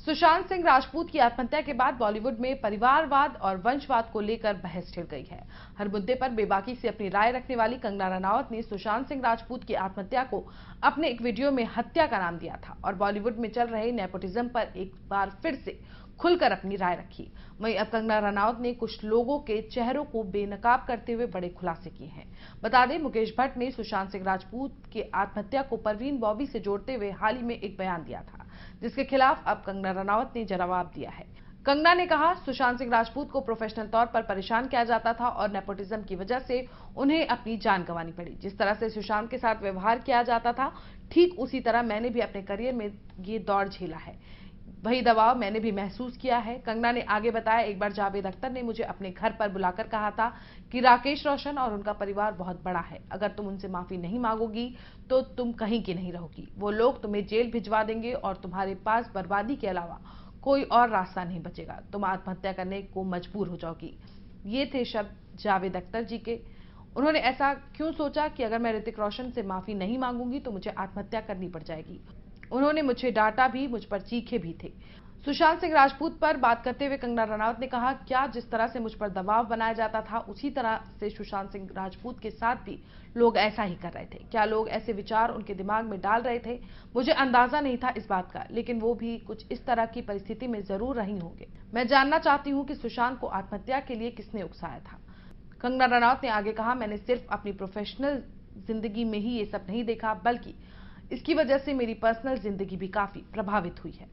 सुशांत सिंह राजपूत की आत्महत्या के बाद बॉलीवुड में परिवारवाद और वंशवाद को लेकर बहस छिड़ गई है। हर मुद्दे पर बेबाकी से अपनी राय रखने वाली कंगना रनौत ने सुशांत सिंह राजपूत की आत्महत्या को अपने एक वीडियो में हत्या का नाम दिया था और बॉलीवुड में चल रहे नेपोटिज्म पर एक बार फिर से खुलकर अपनी राय रखी। वहीं अब कंगना रनौत ने कुछ लोगों के चेहरों को बेनकाब करते हुए बड़े खुलासे किए हैं। बता दें, मुकेश भट्ट ने सुशांत सिंह राजपूत की आत्महत्या को परवीन बॉबी से जोड़ते हुए हाल ही में एक बयान दिया था, जिसके खिलाफ अब कंगना रनौत ने जवाब दिया है। कंगना ने कहा, सुशांत सिंह राजपूत को प्रोफेशनल तौर पर परेशान किया जाता था और नेपोटिज्म की वजह से उन्हें अपनी जान गंवानी पड़ी। जिस तरह से सुशांत के साथ व्यवहार किया जाता था, ठीक उसी तरह मैंने भी अपने करियर में ये दौर झेला है। वही दबाव मैंने भी महसूस किया है। कंगना ने आगे बताया, एक बार जावेद अख्तर ने मुझे अपने घर पर बुलाकर कहा था कि राकेश रोशन और उनका परिवार बहुत बड़ा है, अगर तुम उनसे माफी नहीं मांगोगी तो तुम कहीं की नहीं रहोगी। वो लोग तुम्हें जेल भिजवा देंगे और तुम्हारे पास बर्बादी के अलावा कोई और रास्ता नहीं बचेगा। तुम आत्महत्या करने को मजबूर हो जाओगी। ये थे शब्द जावेद अख्तर जी के। उन्होंने ऐसा क्यों सोचा कि अगर मैं ऋतिक रोशन से माफी नहीं मांगूंगी तो मुझे आत्महत्या करनी पड़ जाएगी। उन्होंने मुझे डांटा भी, मुझ पर चीखे भी थे। सुशांत सिंह राजपूत पर बात करते हुए कंगना रनौत ने कहा, क्या जिस तरह से मुझ पर दबाव बनाया जाता था उसी तरह से सुशांत सिंह राजपूत के साथ भी लोग ऐसा ही कर रहे थे? क्या लोग ऐसे विचार उनके दिमाग में डाल रहे थे? मुझे अंदाजा नहीं था इस बात का, लेकिन वो भी कुछ इस तरह की परिस्थिति में जरूर रही होंगे। मैं जानना चाहती हूँ कि सुशांत को आत्महत्या के लिए किसने उकसाया था। कंगना रनौत ने आगे कहा, मैंने सिर्फ अपनी प्रोफेशनल जिंदगी में ही ये सब नहीं देखा, बल्कि इसकी वजह से मेरी पर्सनल जिंदगी भी काफी प्रभावित हुई है।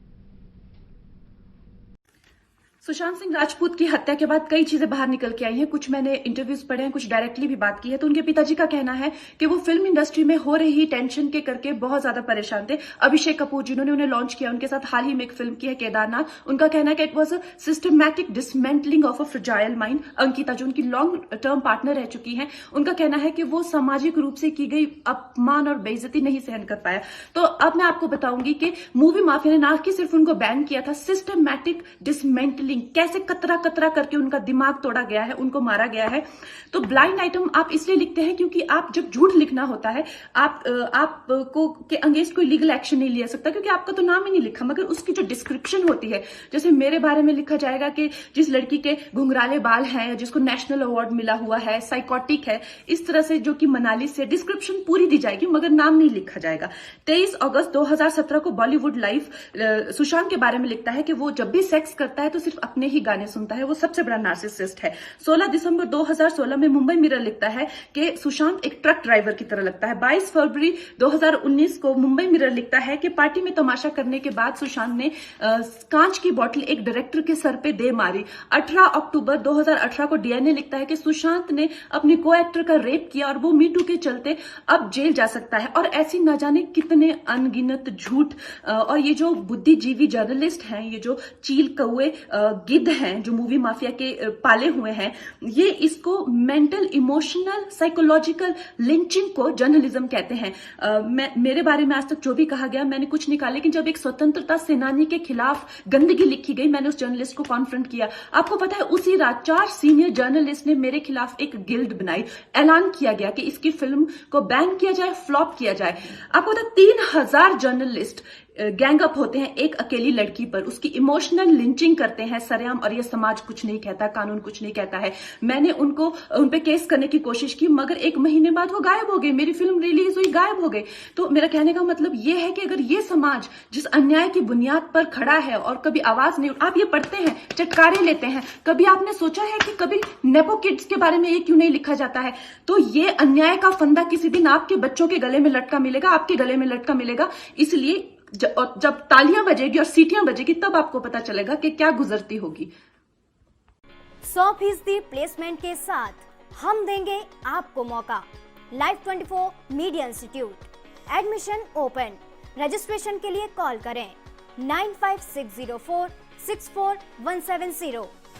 सुशांत सिंह राजपूत की हत्या के बाद कई चीजें बाहर निकल के आई हैं। कुछ मैंने इंटरव्यूज पढ़े हैं, कुछ डायरेक्टली भी बात की है। तो उनके पिताजी का कहना है कि वो फिल्म इंडस्ट्री में हो रही टेंशन के करके बहुत ज्यादा परेशान थे। अभिषेक कपूर जिन्होंने उन्हें लॉन्च किया, उनके साथ हाल ही में एक फिल्म की है केदारनाथ, उनका कहना है कि it was a systematic dismantling of a fragile mind. Ankita जो उनकी लॉन्ग टर्म पार्टनर रह चुकी है, उनका कहना है कि वो सामाजिक रूप से की गई अपमान और बेइज्जती नहीं सहन कर पाया। तो अब मैं आपको बताऊंगी कि मूवी माफिया ने ना कि सिर्फ उनको बैन किया था, सिस्टमैटिक डिसमेंटलिंग, कैसे कतरा करके उनका दिमाग तोड़ा गया है, उनको मारा गया है। तो ब्लाइंड आइटम आप इसलिए लिखते हैं क्योंकि आप जब झूठ लिखना होता है, आप को के अगेंस्ट कोई लीगल एक्शन नहीं लिया सकता, क्योंकि आपका तो नाम ही नहीं लिखा, मगर उसकी जो डिस्क्रिप्शन होती है, जैसे मेरे बारे में लिखा जाएगा कि जिस लड़की के घुंघराले बाल हैं, जिसको नेशनल अवार्ड मिला हुआ है, साइकोटिक है, इस तरह से जो कि मनाली से डिस्क्रिप्शन पूरी दी जाएगी, मगर नाम नहीं लिखा जाएगा। 23 अगस्त 2017 को बॉलीवुड लाइव सुशांत के बारे में लिखता है कि वो जब भी सेक्स करता है तो सिर्फ अपने ही गाने सुनता है, वो सबसे बड़ा नार्सिसिस्ट है। 16 दिसंबर 2016 में मुंबई मिरर लिखता है कि सुशांत एक ट्रक ड्राइवर की तरह लगता है। 22 फरवरी 2019 को मुंबई मिरर लिखता है कि पार्टी में तमाशा करने के बाद सुशांत ने कांच की बोतल एक डायरेक्टर के सर पे दे मारी। 18 अक्टूबर 2018 को डीएनए लिखता है कि सुशांत ने अपने को एक्टर का रेप किया और वो मीटू के चलते अब जेल जा सकता है। और ऐसी न जाने कितने अनगिनत झूठ। और ये जो बुद्धिजीवी जर्नलिस्ट हैं, ये जो चील कौए गिद्ध हैं, जो मूवी माफिया के पाले हुए हैं, ये इसको मेंटल, इमोशनल, साइकोलॉजिकल लिंचिंग को जर्नलिज्म कहते हैं। मेरे बारे में आज तक जो भी कहा गया मैंने कुछ नहीं कहा, लेकिन जब एक स्वतंत्रता सेनानी के खिलाफ गंदगी लिखी गई, मैंने उस जर्नलिस्ट को कॉन्फ्रंट किया। आपको पता है, उसी रात 4 सीनियर जर्नलिस्ट ने मेरे खिलाफ एक गिल्ड बनाई। ऐलान किया गया कि इसकी फिल्म को बैन किया जाए, फ्लॉप किया जाए। आपको पता है 3000 जर्नलिस्ट गैंग अप होते हैं एक अकेली लड़की पर, उसकी इमोशनल लिंचिंग करते हैं सरेआम, और ये समाज कुछ नहीं कहता, कानून कुछ नहीं कहता है। मैंने उन पे केस करने की कोशिश की, मगर 1 महीने बाद वो गायब हो गए। मेरी फिल्म रिलीज हुई, गायब हो गए। तो मेरा कहने का मतलब ये है कि अगर ये समाज जिस अन्याय की बुनियाद पर खड़ा है और कभी आवाज नहीं, आप ये पढ़ते हैं, चटकारे लेते हैं, कभी आपने सोचा है कि कभी नेपो किड्स के बारे में ये क्यों नहीं लिखा जाता है? तो ये अन्याय का फंदा किसी दिन आपके बच्चों के गले में लटका मिलेगा, आपके गले में लटका मिलेगा। इसलिए जब तालियां बजेगी और सीटियां बजेगी, तब आपको पता चलेगा कि क्या गुजरती होगी। 100% प्लेसमेंट के साथ हम देंगे आपको मौका। Live 24 media institute, admission open. Registration के लिए कॉल करें 9560464170।